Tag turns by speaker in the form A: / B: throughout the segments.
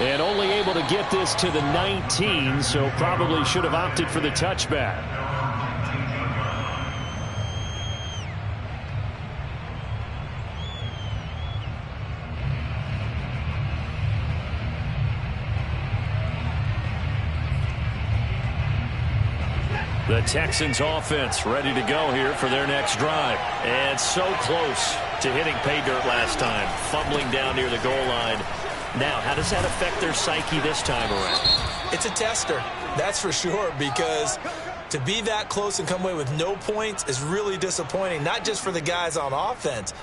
A: And only able to get this to the 19, so probably should have opted for the touchback. The Texans offense ready to go here for their next drive. And so close to hitting pay dirt last time. Fumbling down near the goal line. Now, how does that affect their psyche this time around?
B: It's a tester, that's for sure, because to be that close and come away with no points is really disappointing, not just for the guys on offense,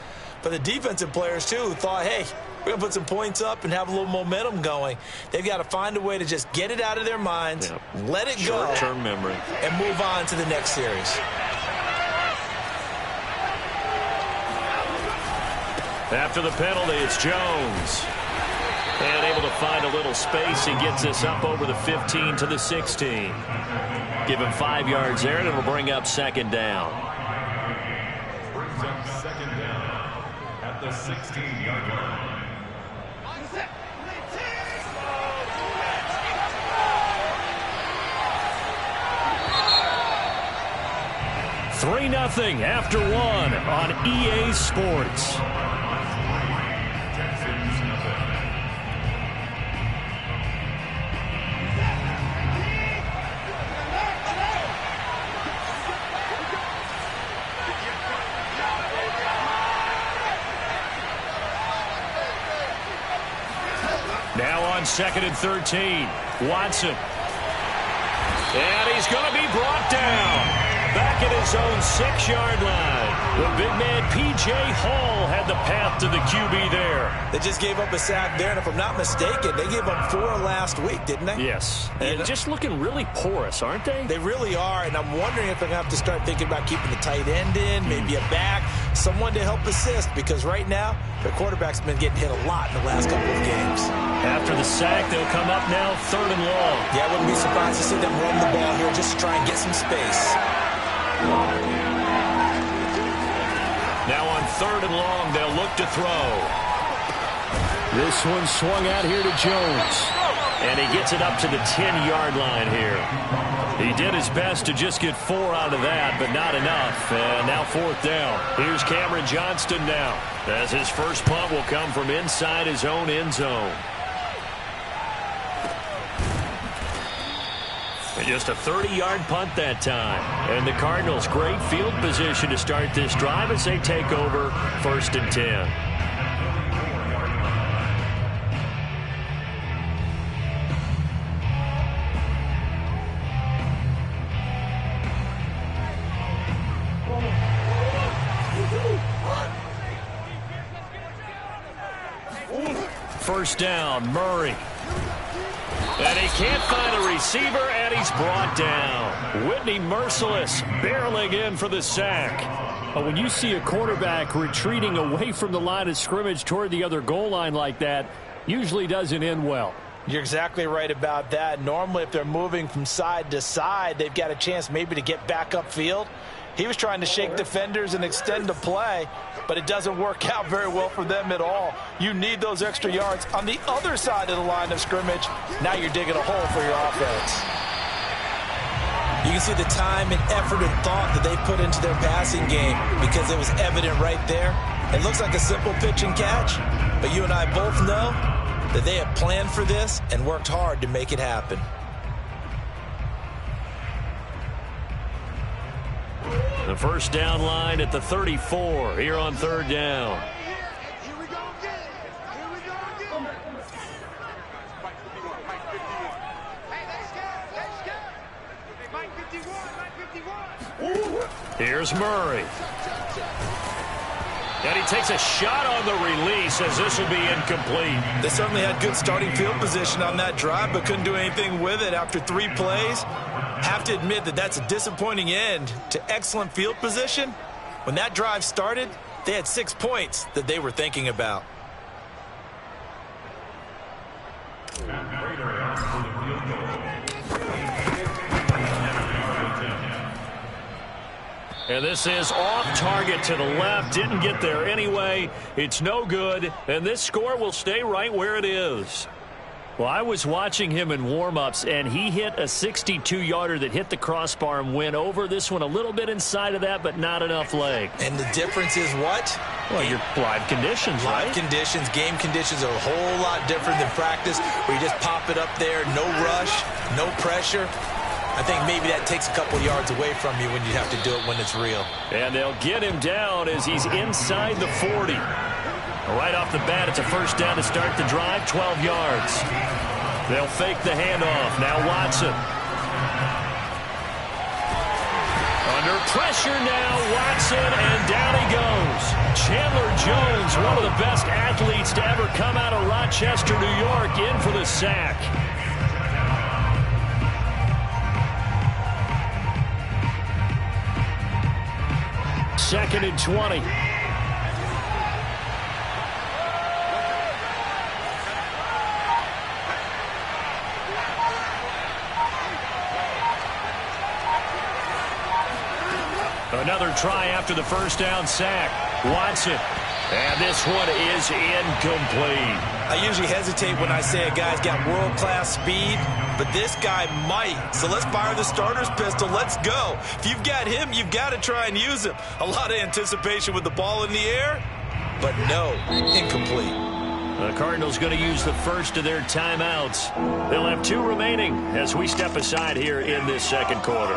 B: but the defensive players, too, who thought, hey, we're going to put some points up and have a little momentum going. They've got to find a way to just get it out of their minds, let it go,
A: short-term memory,
B: and move on to the next series.
A: After the penalty, it's Jones. And able to find a little space. He gets this up over the 15 to the 16. Give him 5 yards there, and it'll bring up second down.
C: Brings up second down at the 16-yard line.
A: 3-0 after 1 on EA Sports. Now on 2nd and 13, Watson. And he's going to be brought down. Back at his own 6-yard line. The big man, P.J. Hall, had the path to the QB there.
B: They just gave up a sack there, and if I'm not mistaken, they gave up 4 last week, didn't they?
A: Yes. And just looking really porous, aren't they?
B: They really are, and I'm wondering if they're going to have to start thinking about keeping the tight end in, maybe a back, someone to help assist, because right now, their quarterback's been getting hit a lot in the last couple of games.
A: After the sack, they'll come up now 3rd and long.
B: Yeah, I wouldn't be surprised to see them run the ball here just to try and get some space.
A: Now on 3rd and long, they'll look to throw. This one swung out here to Jones. And he gets it up to the 10-yard line here. He did his best to just get 4 out of that, but not enough. And now 4th down. Here's Cameron Johnston now, as his first punt will come from inside his own end zone. Just a 30-yard punt that time. And the Cardinals, great field position to start this drive as they take over 1st and 10. First down, Murray. And he can't find a receiver, and he's brought down. Whitney Merciless barreling in for the sack. When you see a quarterback retreating away from the line of scrimmage toward the other goal line like that, usually doesn't end well.
B: You're exactly right about that. Normally, if they're moving from side to side, they've got a chance maybe to get back upfield. He was trying to shake defenders and extend the play, but it doesn't work out very well for them at all. You need those extra yards on the other side of the line of scrimmage. Now you're digging a hole for your offense. You can see the time and effort and thought that they put into their passing game because it was evident right there. It looks like a simple pitch and catch, but you and I both know that they have planned for this and worked hard to make it happen.
A: The first down line at the 34 here on 3rd down. Here's Murray. And he takes a shot on the release as this will be incomplete.
B: They certainly had good starting field position on that drive, but couldn't do anything with it after 3 plays. Have to admit that that's a disappointing end to excellent field position. When that drive started, they had 6 points that they were thinking about.
A: And this is off target to the left. Didn't get there anyway. It's no good. And this score will stay right where it is. Well, I was watching him in warm-ups, and he hit a 62-yarder that hit the crossbar and went over. This one a little bit inside of that, but not enough leg.
B: And the difference is what?
A: Well, your live conditions, right?
B: Live conditions, game conditions are a whole lot different than practice, where you just pop it up there, no rush, no pressure. I think maybe that takes a couple yards away from you when you have to do it when it's real.
A: And they'll get him down as he's inside the 40. Right off the bat, it's a first down to start the drive, 12 yards. They'll fake the handoff. Now Watson. Under pressure now, Watson, and down he goes. Chandler Jones, one of the best athletes to ever come out of Rochester, New York, in for the sack. Second and 20. Another try after the first down sack. Watson. And this one is incomplete.
B: I usually hesitate when I say a guy's got world-class speed, but this guy might. So let's fire the starter's pistol. Let's go. If you've got him, you've got to try and use him. A lot of anticipation with the ball in the air, but no, incomplete.
A: The Cardinals going to use the first of their timeouts. They'll have 2 remaining as we step aside here in this second quarter.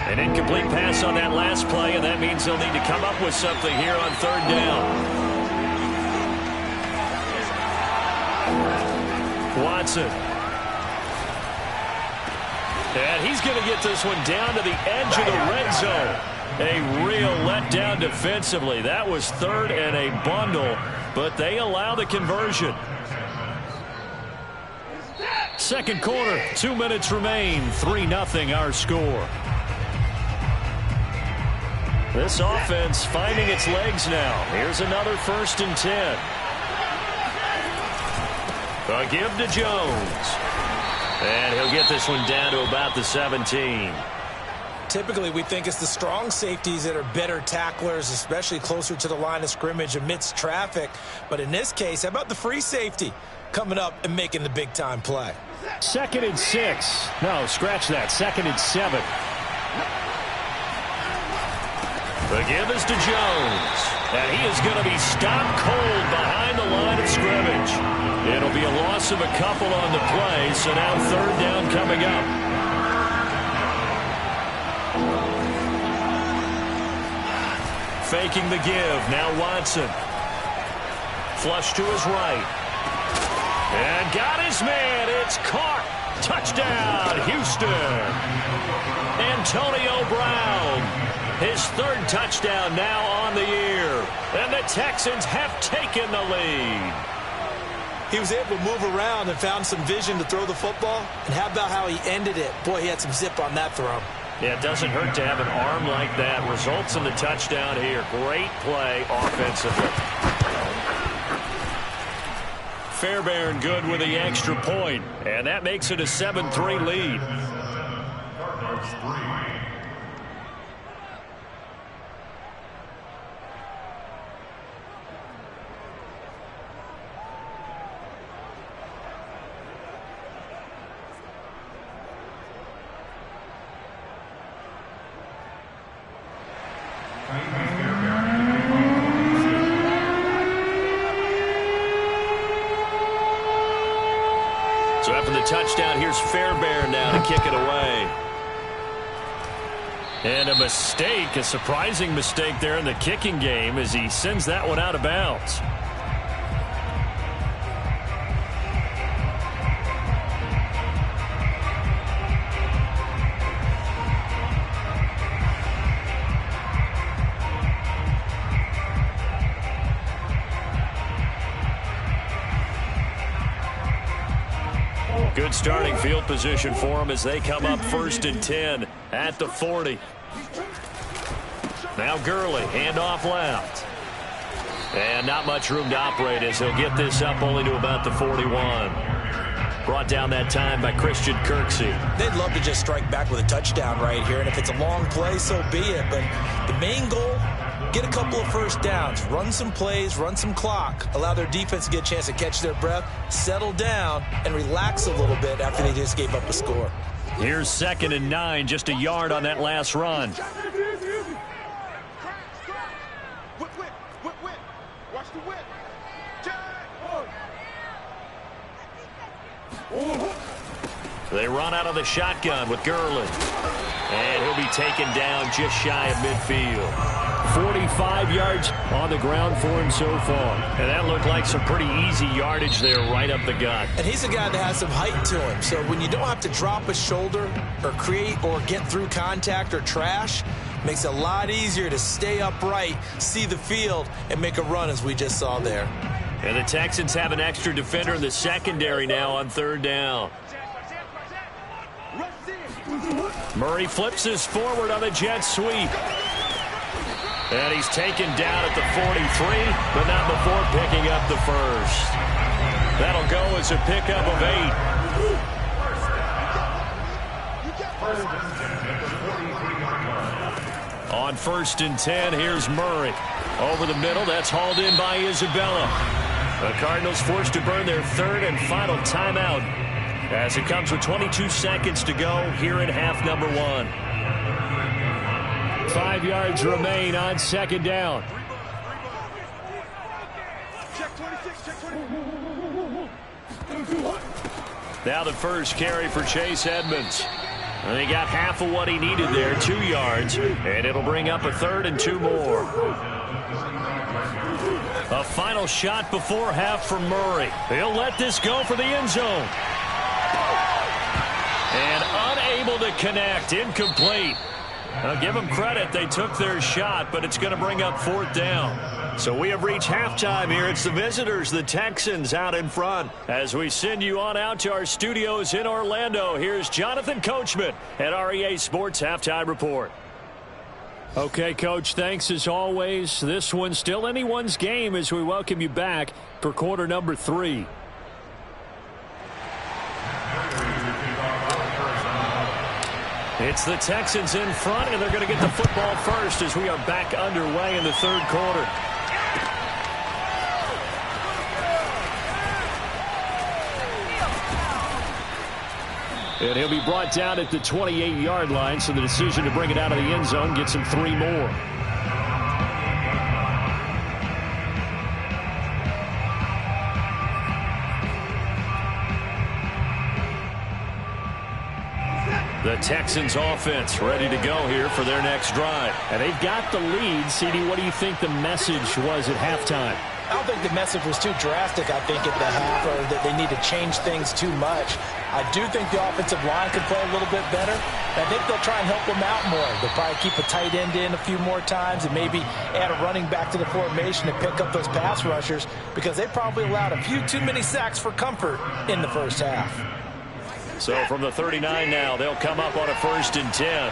A: An incomplete pass on that last play, and that means they'll need to come up with something here on third down. Watson. And he's going to get this one down to the edge of the red zone. A real letdown defensively. That was third and a bundle, but they allow the conversion. Second quarter, 2 minutes remain. 3-0 our score. This offense finding its legs now. Here's another 1st and 10. A give to Jones. And he'll get this one down to about the 17.
B: Typically, we think it's the strong safeties that are better tacklers, especially closer to the line of scrimmage amidst traffic. But in this case, how about the free safety coming up and making the big-time play?
A: 2nd and 6. No, scratch that. 2nd and 7. The give is to Jones. And he is going to be stopped cold behind the line of scrimmage. It'll be a loss of a couple on the play, so now third down coming up. Faking the give. Now Watson. Flush to his right. And got his man. It's caught. Touchdown, Houston. Antonio Brown. His 3rd touchdown now on the year. And the Texans have taken the lead.
B: He was able to move around and found some vision to throw the football. And how about how he ended it? Boy, he had some zip on that throw.
A: Yeah, it doesn't hurt to have an arm like that. Results in the touchdown here. Great play offensively. Fairbairn good with the extra point. And that makes it a 7-3 lead.
C: Cardinals 3.
A: So after the touchdown, here's Fairbairn now to kick it away. And a mistake, a surprising mistake there in the kicking game as he sends that one out of bounds. Good starting field position for them as they come up 1st and 10 at the 40. Now Gurley, handoff left. And not much room to operate as he'll get this up only to about the 41. Brought down that time by Christian Kirksey.
B: They'd love to just strike back with a touchdown right here, and if it's a long play, so be it. But the main goal, get a couple of first downs, run some plays, run some clock, allow their defense to get a chance to catch their breath, settle down, and relax a little bit after they just gave up a score.
A: Here's 2nd and 9, just a yard on that last run. They run out of the shotgun with Gurley. And he'll be taken down just shy of midfield. 45 yards on the ground for him so far. And that looked like some pretty easy yardage there right up the gut.
B: And he's a guy that has some height to him. So when you don't have to drop a shoulder or create or get through contact or trash, makes it a lot easier to stay upright, see the field, and make a run as we just saw there.
A: And the Texans have an extra defender in the secondary now on 3rd down. Murray flips this forward on the jet sweep. And he's taken down at the 43, but not before picking up the first. That'll go as a pickup of 8. On 1st and 10, here's Murray. Over the middle, that's hauled in by Isabella. The Cardinals forced to burn their 3rd and final timeout as it comes with 22 seconds to go here in half number 1. 5 yards remain on 2nd down. Now the first carry for Chase Edmonds. And he got half of what he needed there, 2 yards, and it'll bring up a 3rd and 2 more. A final shot before half for Murray. He'll let this go for the end zone. And unable to connect, incomplete. I'll give them credit. They took their shot, but it's going to bring up 4th down. So we have reached halftime here. It's the visitors, the Texans, out in front. As we send you on out to our studios in Orlando, here's Jonathan Coachman at REA Sports Halftime Report. Okay, Coach, thanks as always. This one's still anyone's game as we welcome you back for quarter number 3. It's the Texans in front, and they're going to get the football first as we are back underway in the 3rd quarter. And he'll be brought down at the 28-yard line, so the decision to bring it out of the end zone gets him 3 more. The Texans offense ready to go here for their next drive. And they've got the lead. CD, what do you think the message was at halftime?
B: I don't think the message was too drastic, I think, at the half, or that they need to change things too much. I do think the offensive line could play a little bit better. And I think they'll try and help them out more. They'll probably keep a tight end in a few more times and maybe add a running back to the formation to pick up those pass rushers, because they probably allowed a few too many sacks for comfort in the first half.
A: So from the 39 now, they'll come up on a 1st and 10.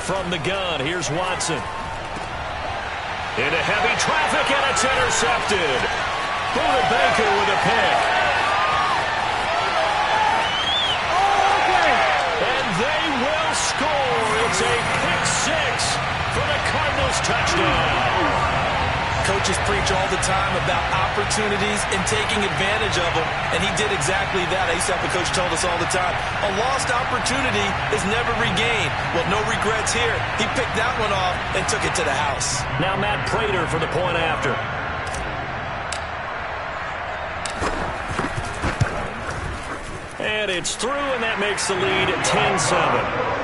A: From the gun, here's Watson. Into heavy traffic, and it's intercepted. Buda Baker with a pick. And they will score. It's a pick 6 for the Cardinals touchdown.
B: Coaches preach all the time about opportunities and taking advantage of them, and he did exactly that. I used to have a coach told us all the time, a lost opportunity is never regained. Well, no regrets here. He picked that one off and took it to the house.
A: Now Matt Prater for the point after. And it's through, and that makes the lead at 10-7.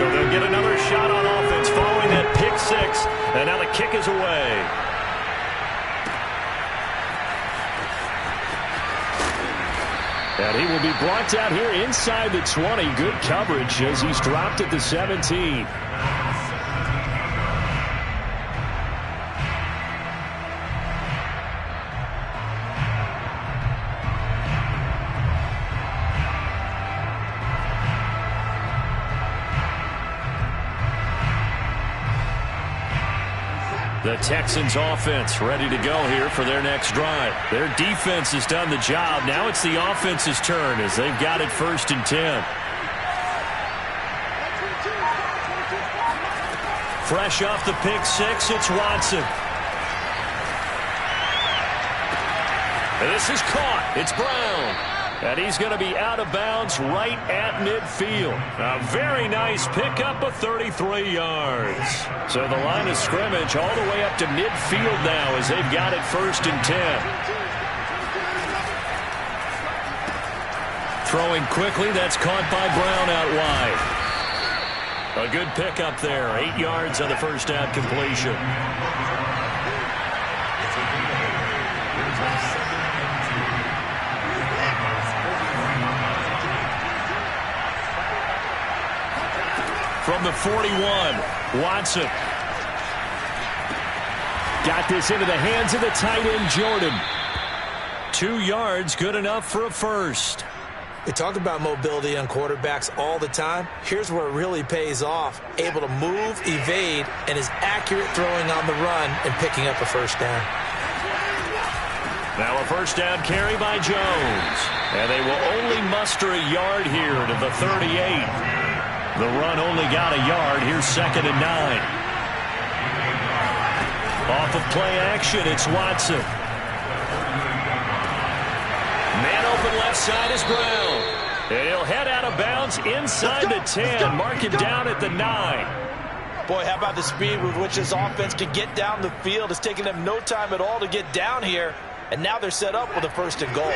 A: So they'll get another shot on offense following that pick 6. And now the kick is away. And he will be brought down here inside the 20. Good coverage as he's dropped at the 17. The Texans offense ready to go here for their next drive. Their defense has done the job. Now it's the offense's turn as they've got it 1st and 10. Fresh off the pick six, it's Watson. This is caught. It's Brown. And he's going to be out of bounds right at midfield. A very nice pickup of 33 yards. So the line of scrimmage all the way up to midfield now as they've got it 1st and 10. Throwing quickly, that's caught by Brown out wide. A good pickup there. 8 yards on the first down completion. From the 41, Watson. Got this into the hands of the tight end, Jordan. 2 yards, good enough for a first.
B: We talk about mobility on quarterbacks all the time. Here's where it really pays off. Able to move, evade, and is accurate throwing on the run and picking up a first down.
A: Now a first down carry by Jones. And they will only muster a yard here to the 38. The run only got a yard. Here's 2nd and 9. Off of play action, it's Watson. Man open left side is Brown. And he'll head out of bounds inside the 10. Mark him down at the 9.
B: Boy, how about the speed with which this offense can get down the field? It's taken them no time at all to get down here. And now they're set up with a 1st and goal.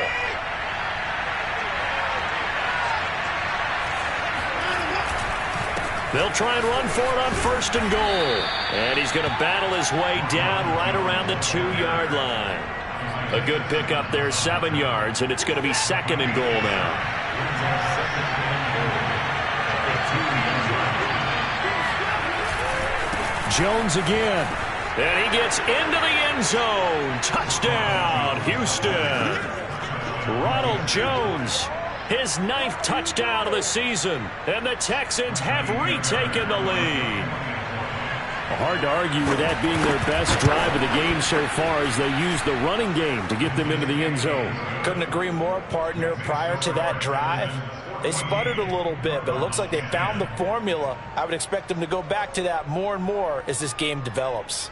A: They'll try and run for it on 1st and goal. And he's going to battle his way down right around the 2-yard line. A good pickup there, 7 yards, and it's going to be 2nd and goal now. Jones again. And he gets into the end zone. Touchdown, Houston. Ronald Jones. His 9th touchdown of the season, and the Texans have retaken the lead. Hard to argue with that being their best drive of the game so far as they use the running game to get them into the end zone.
B: Couldn't agree more, partner. Prior to that drive, they sputtered a little bit, but it looks like they found the formula. I would expect them to go back to that more and more as this game develops.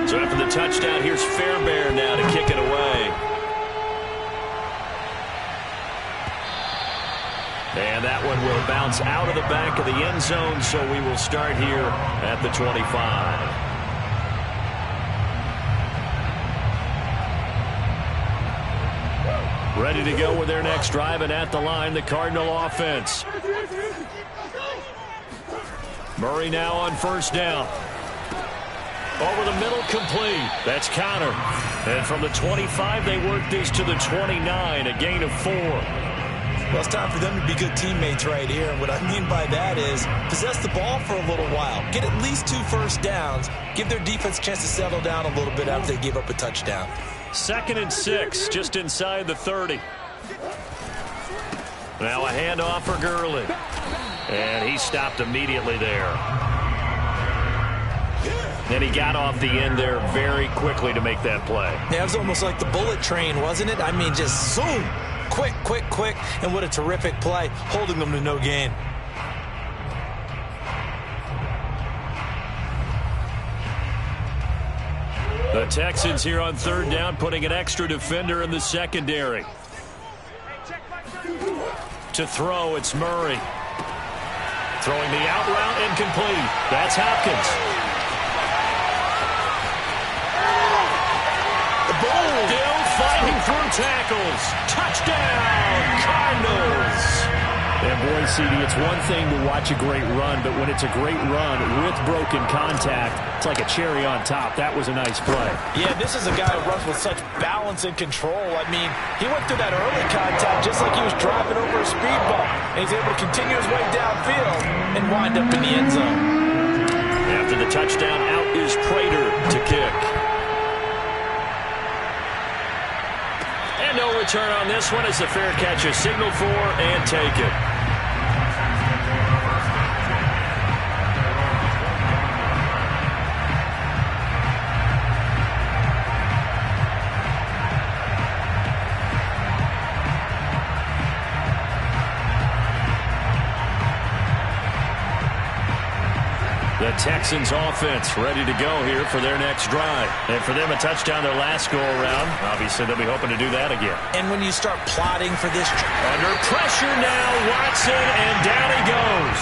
A: So after the touchdown, here's Fairbairn now to kick it away. And that one will bounce out of the back of the end zone, so we will start here at the 25. Ready to go with their next drive, and at the line, the Cardinal offense. Murray now on 1st down. Over the middle, complete. That's counter. And from the 25, they work this to the 29, a gain of 4.
B: Well, it's time for them to be good teammates right here. And what I mean by that is possess the ball for a little while. Get at least 2 first downs. Give their defense a chance to settle down a little bit after they give up a touchdown.
A: 2nd and 6, just inside the 30. Now a handoff for Gurley. And he stopped immediately there. And he got off the end there very quickly to make that play.
B: Yeah, it was almost like the bullet train, wasn't it? I mean, just zoom. Quick, quick, quick. And what a terrific play, holding them to no gain.
A: The Texans here on 3rd down, putting an extra defender in the secondary. To throw, it's Murray. Throwing the out route, incomplete. That's Hopkins. Still fighting through tackles. Touchdown, Cardinals. And boy, CD, it's one thing to watch a great run, but when it's a great run with broken contact, it's like a cherry on top. That was a nice play.
B: Yeah, this is a guy who runs with such balance and control. I mean, he went through that early contact just like he was driving over a speed bump. And he's able to continue his way downfield and wind up in the end zone.
A: After the touchdown, out is Prater to kick. return on this one as the fair catch is signaled for and taken. The Texans offense ready to go here for their next drive. And for them, a touchdown their last go-around. Obviously, they'll be hoping to do that again.
B: And when you start plotting for this...
A: Under pressure now, Watson, and down he goes.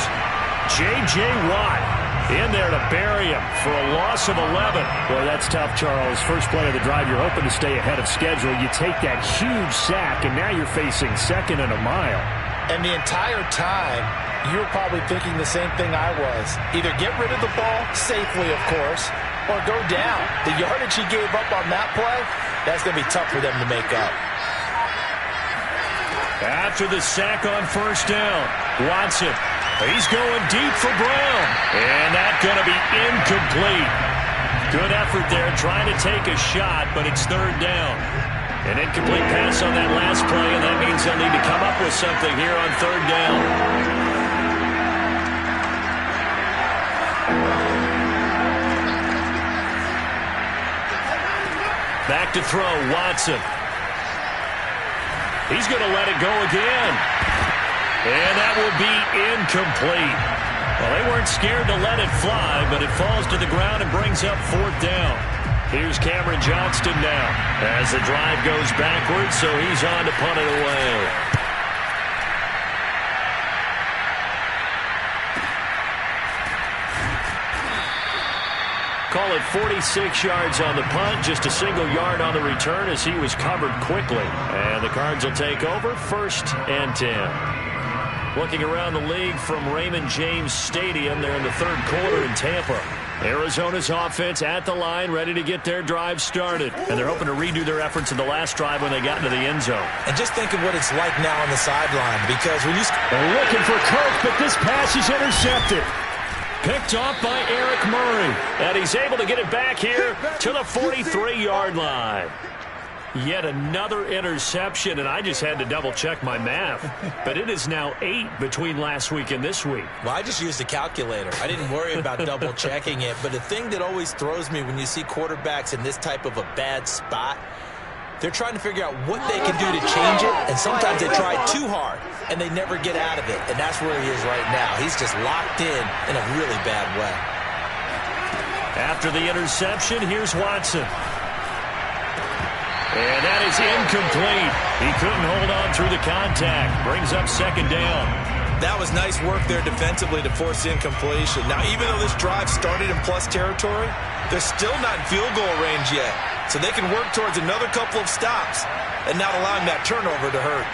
A: J.J. Watt in there to bury him for a loss of 11.
D: Boy, that's tough, Charles. First play of the drive, you're hoping to stay ahead of schedule. You take that huge sack, and now you're facing second and a mile.
B: And the entire time, you were probably thinking the same thing I was. Either get rid of the ball, safely of course, or go down. The yardage he gave up on that play, that's going to be tough for them to make up.
A: After the sack on first down, Watson, he's going deep for Brown. And that's going to be incomplete. Good effort there trying to take a shot, but it's third down. An incomplete pass on that last play, and that means they'll need to come up with something here on third down. Back to throw, Watson. He's going to let it go again. And that will be incomplete. Well, they weren't scared to let it fly, but it falls to the ground and brings up fourth down. Here's Cameron Johnston now as the drive goes backwards, so he's on to punt it away. Call it 46 yards on the punt, just a single yard on the return as he was covered quickly. And the Cards will take over, 1st and 10. Looking around the league from Raymond James Stadium, they're in the third quarter in Tampa. Arizona's offense at the line, ready to get their drive started. And they're hoping to redo their efforts in the last drive when they got into the end zone.
B: And just think of what it's like now on the sideline, because when you...
D: They're looking for Kirk, but this pass is intercepted.
A: Picked off by Eric Murray. And he's able to get it back here to the 43-yard line. Yet another interception, and I just had to double-check my math. But it is now 8 between last week and this week.
B: Well, I just used a calculator. I didn't worry about double-checking it. But the thing that always throws me when you see quarterbacks in this type of a bad spot, they're trying to figure out what they can do to change it, and sometimes they try too hard, and they never get out of it. And that's where he is right now. He's just locked in a really bad way.
A: After the interception, here's Watson. And that is incomplete. He couldn't hold on through the contact. Brings up second down.
B: That was nice work there defensively to force incompletion. Now, even though this drive started in plus territory, they're still not in field goal range yet. So they can work towards another couple of stops and not allowing that turnover to hurt.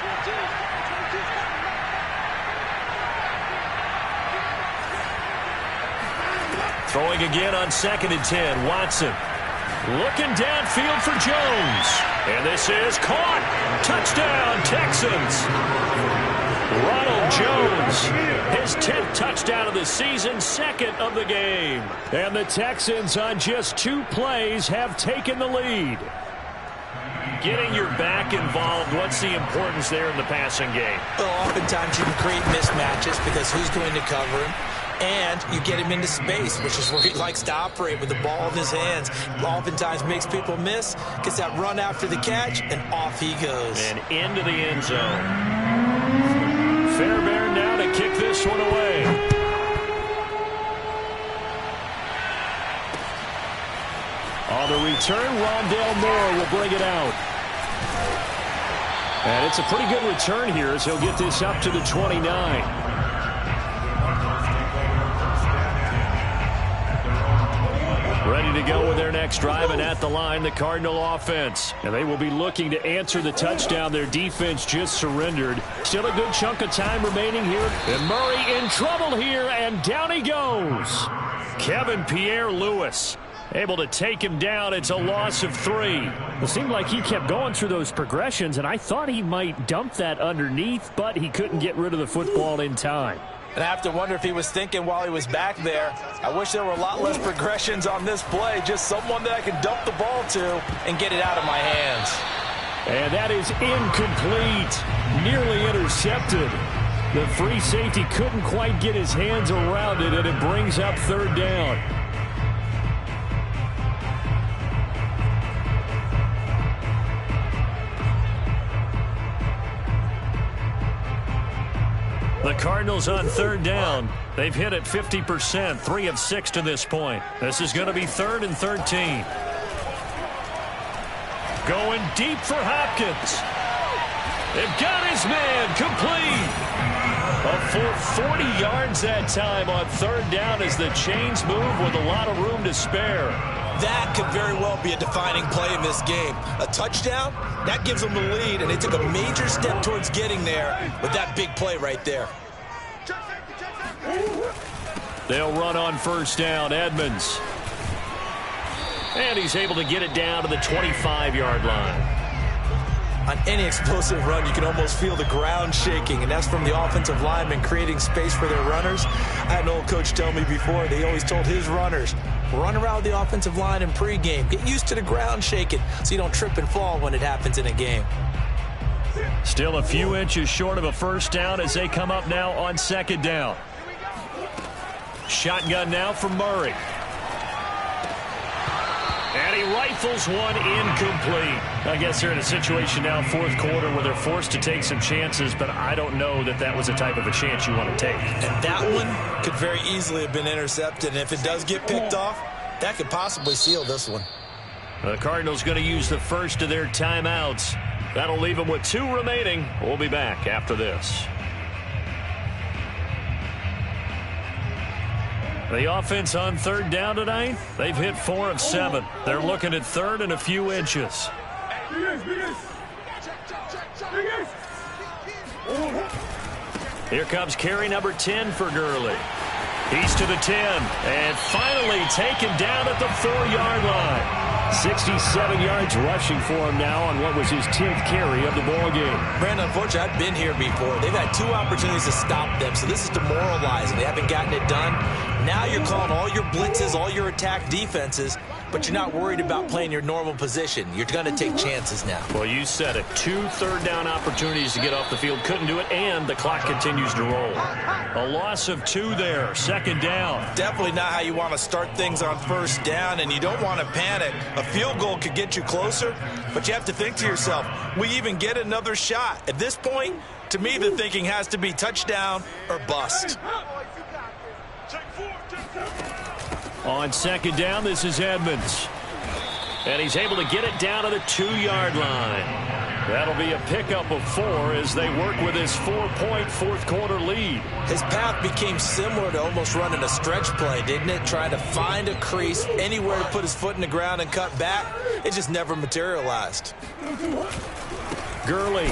A: Throwing again on 2nd and 10. Watson looking downfield for Jones. And this is caught. Touchdown, Texans. Ronald Jones, his 10th touchdown of the season, 2nd of the game.
D: And the Texans on just 2 plays have taken the lead.
A: Getting your back involved, what's the importance there in the passing game?
B: Well, oftentimes you can create mismatches because who's going to cover him? And you get him into space, which is where he likes to operate with the ball in his hands. Oftentimes makes people miss, gets that run after the catch, and off he goes.
A: And into the end zone. Fairbairn now to kick this one away.
D: On the return, Rondale Moore will bring it out. And it's a pretty good return here as he'll get this up to the 29.
A: Ready to go with their next drive, and at the line, the Cardinal offense.
D: And they will be looking to answer the touchdown their defense just surrendered. Still a good chunk of time remaining here. And Murray in trouble here, and down he goes.
A: Kevin Pierre-Louis able to take him down. It's a loss of 3.
D: It seemed like he kept going through those progressions, and I thought he might dump that underneath, but he couldn't get rid of the football in time.
B: And I have to wonder if he was thinking while he was back there, I wish there were a lot less progressions on this play, just someone that I can dump the ball to and get it out of my hands.
D: And that is incomplete. Nearly intercepted. The free safety couldn't quite get his hands around it, and it brings up third down. The Cardinals on third down. They've hit it 50%, 3 of 6 to this point. This is going to be 3rd and 13. Going deep for Hopkins. They've got his man complete. A full 40 yards that time on third down as the chains move with a lot of room to spare.
B: That could very well be a defining play in this game. A touchdown, that gives them the lead, and they took a major step towards getting there with that big play right there.
D: They'll run on first down, Edmonds. And he's able to get it down to the 25-yard line.
B: On any explosive run, you can almost feel the ground shaking, and that's from the offensive linemen creating space for their runners. I had an old coach tell me before, they always told his runners, run around the offensive line in pregame. Get used to the ground shaking so you don't trip and fall when it happens in a game.
D: Still a few inches short of a first down as they come up now on second down. Shotgun now from Murray. And he rifles one incomplete. I guess they're in a situation now, fourth quarter, where they're forced to take some chances, but I don't know that that was the type of a chance you want to take.
B: And that one could very easily have been intercepted, and if it does get picked off, that could possibly seal this one.
D: The Cardinals going to use the first of their timeouts. That'll leave them with 2 remaining. We'll be back after this. The offense on third down tonight, they've hit 4 of 7. They're looking at third and a few inches. Here comes carry number 10 for Gurley. He's to the 10 and finally taken down at the 4-yard line. 67 yards rushing for him now on what was his 10th carry of the ball game.
B: Brandon, unfortunately, I've been here before. They've had 2 opportunities to stop them, so this is demoralizing. They haven't gotten it done. Now you're calling all your blitzes, all your attack defenses, but you're not worried about playing your normal position. You're going to take chances now.
D: Well, you said it. 2 third-down opportunities to get off the field. Couldn't do it, and the clock continues to roll. A loss of 2 there. Second down.
B: Definitely not how you want to start things on first down, and you don't want to panic. A field goal could get you closer, but you have to think to yourself, we even get another shot. At this point, to me, the thinking has to be touchdown or bust.
D: On second down, this is Edmonds. And he's able to get it down to the 2-yard line. That'll be a pickup of 4 as they work with his 4-point fourth-quarter lead.
B: His path became similar to almost running a stretch play, didn't it? Trying to find a crease, anywhere to put his foot in the ground and cut back. It just never materialized.
D: Gurley.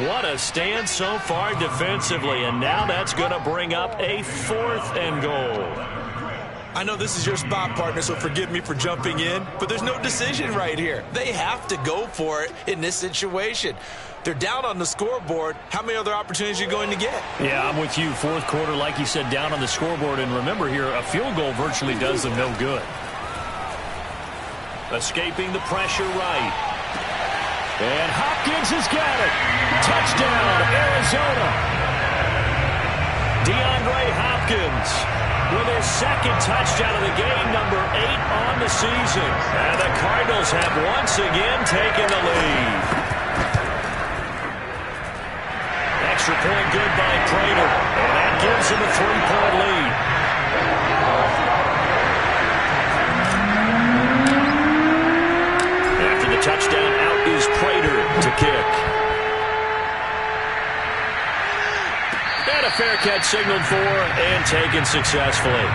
D: What a stand so far defensively, and now that's going to bring up a 4th and goal.
B: I know this is your spot, partner, so forgive me for jumping in, but there's no decision right here. They have to go for it in this situation. They're down on the scoreboard. How many other opportunities are you going to get?
D: Yeah, I'm with you. Fourth quarter, like you said, down on the scoreboard. And remember here, a field goal virtually does them no good. Escaping the pressure right. And Hopkins has got it. Touchdown, Arizona. DeAndre Hopkins with his 2nd touchdown of the game, number 8 on the season. And the Cardinals have once again taken the lead. Extra point good by Prater, and that gives him a 3-point lead. After the touchdown, out is Prater to kick. And a fair catch signaled for and taken successfully.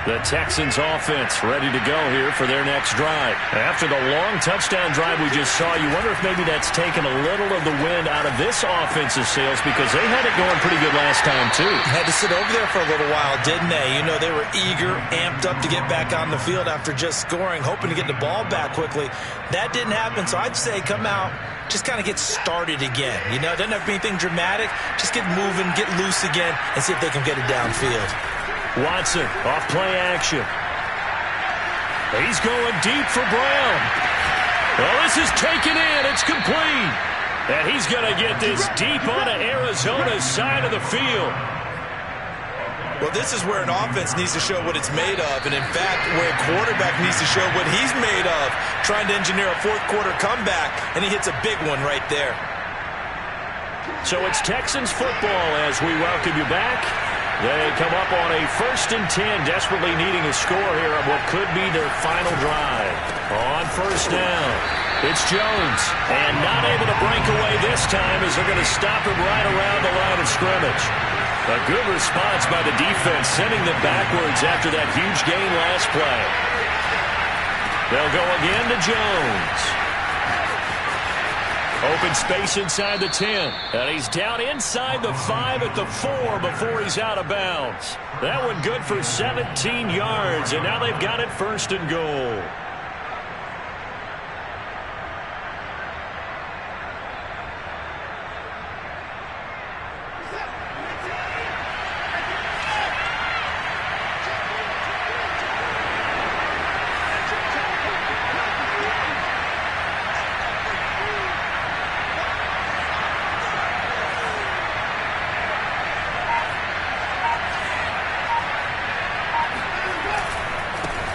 D: The Texans offense ready to go here for their next drive. After the long touchdown drive we just saw, you wonder if maybe that's taken a little of the wind out of this offense's sails, because they had it going pretty good last time too.
B: Had to sit over there for a little while, didn't they? You know, they were eager, amped up to get back on the field after just scoring, hoping to get the ball back quickly. That didn't happen, so I'd say come out, just kind of get started again. You know, it doesn't have to be anything dramatic. Just get moving, get loose again, and see if they can get it downfield.
D: Watson, off play action. He's going deep for Brown. Well, this is taken in. It's complete. And he's going to get this deep onto Arizona's side of the field.
B: Well, this is where an offense needs to show what it's made of. And, in fact, where a quarterback needs to show what he's made of. Trying to engineer a fourth-quarter comeback, and he hits a big one right there.
D: So it's Texans football as we welcome you back. They come up on a 1st and 10, desperately needing a score here on what could be their final drive. On 1st down, it's Jones. And not able to break away this time as they're going to stop him right around the line of scrimmage. A good response by the defense, sending them backwards after that huge gain last play. They'll go again to Jones. Open space inside the 10. And he's down inside the 5 at the 4 before he's out of bounds. That one good for 17 yards, and now they've got it 1st and goal.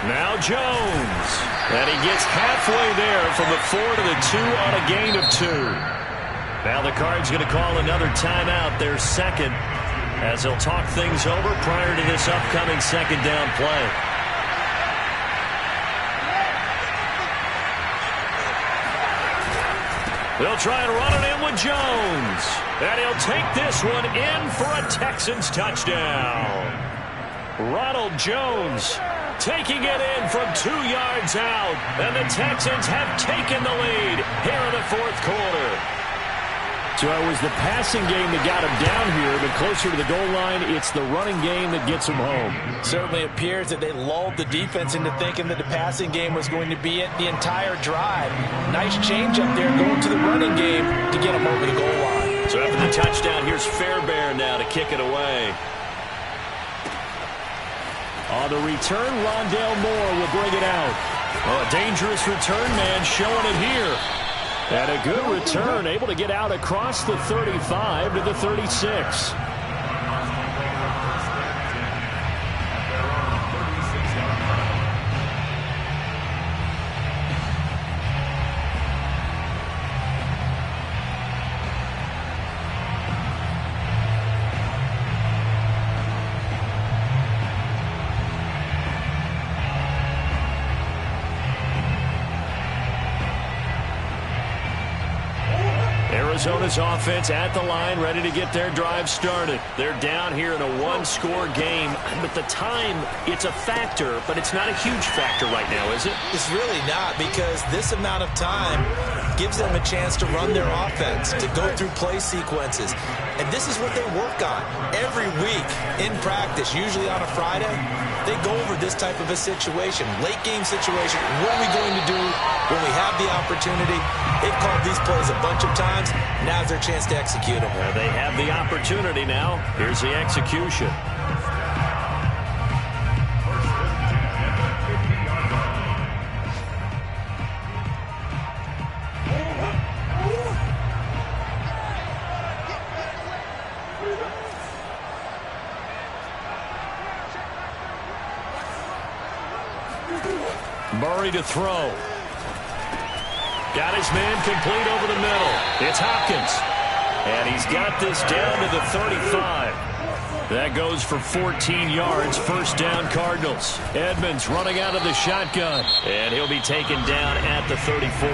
D: Now Jones, and he gets halfway there from the 4 to the 2 on a gain of 2. Now the Cards going to call another timeout, their second, as they'll talk things over prior to this upcoming 2nd down play. They'll try and run it in with Jones, and he'll take this one in for a Texans touchdown. Ronald Jones taking it in from 2 yards out, and the Texans have taken the lead here in the 4th quarter. So it was the passing game that got him down here, but closer to the goal line, it's the running game that gets him home.
B: Certainly appears that they lulled the defense into thinking that the passing game was going to be it the entire drive. Nice change up there going to the running game to get him over the goal line.
D: So after the touchdown, here's Fairbairn now to kick it away. On the return, Rondale Moore will bring it out. Oh, a dangerous return man showing it here. And a good return, able to get out across the 35 to the 36. Arizona's offense at the line, ready to get their drive started. They're down here in a one-score game, but the time, it's a factor, but it's not a huge factor right now, is it?
B: It's really not, because this amount of time gives them a chance to run their offense, to go through play sequences. And this is what they work on every week in practice, usually on a Friday. They go over this type of a situation, late game situation. What are we going to do when we have the opportunity? They've called these plays a bunch of times. Now's their chance to execute them.
D: They have the opportunity now. Here's the execution. Murray to throw. Got his man complete over the middle. It's Hopkins. And he's got this down to the 35. That goes for 14 yards. First down, Cardinals. Edmonds running out of the shotgun. And he'll be taken down at the 34.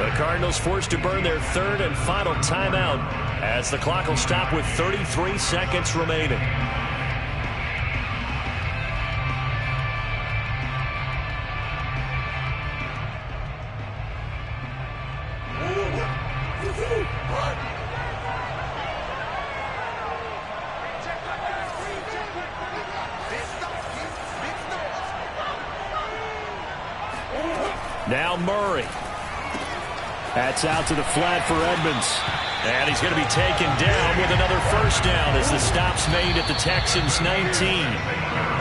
D: The Cardinals forced to burn their third and final timeout as the clock will stop with 33 seconds remaining. Now Murray. That's out to the flat for Edmonds. And he's going to be taken down with another first down as the stop's made at the Texans' 19.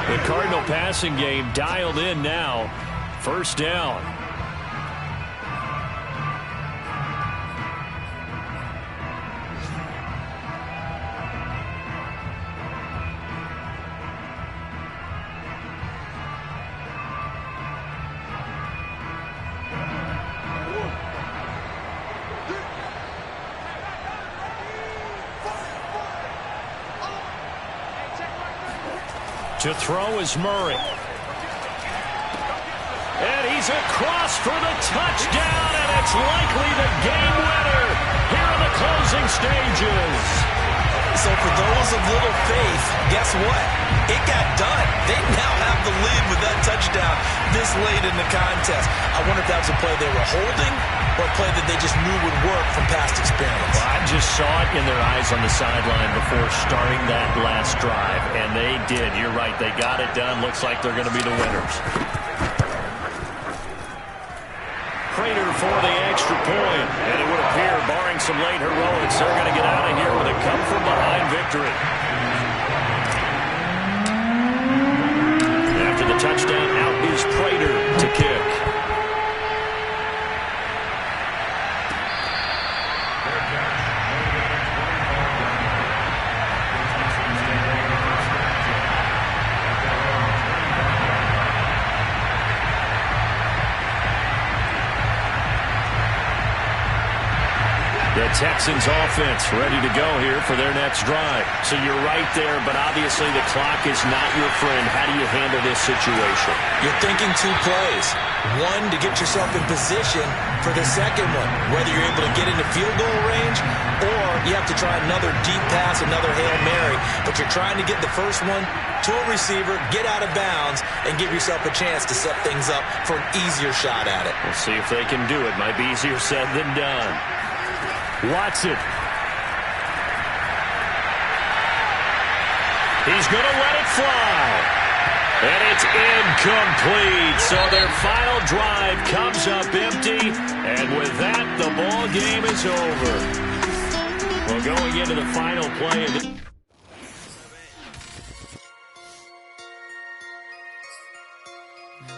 D: The Cardinal passing game dialed in now. First down. To throw is Murray. And he's across for the touchdown, and it's likely the game winner here in the closing stages.
B: So for those of little faith, guess what? It got done. They now have the lead with that touchdown this late in the contest. I wonder if that was a play they were holding or a play that they just knew would work from past experience.
D: Well, I just saw it in their eyes on the sideline before starting that last drive, and they did. You're right. They got it done. Looks like they're going to be the winners. Prater for the extra point, and it would appear, barring some late heroics, they're going to get out of here with a come-from-behind victory. After the touchdown, out is Prater to kick. The Texans offense ready to go here for their next drive. So you're right there, but obviously the clock is not your friend. How do you handle this situation?
B: You're thinking two plays. One, to get yourself in position for the second one, whether you're able to get into field goal range or you have to try another deep pass, another Hail Mary. But you're trying to get the first one to a receiver, get out of bounds, and give yourself a chance to set things up for an easier shot at it.
D: We'll see if they can do it. Might be easier said than done. Watson. He's going to let it fly. And it's incomplete. So their final drive comes up empty. And with that, the ball game is over. Well, going into the final play.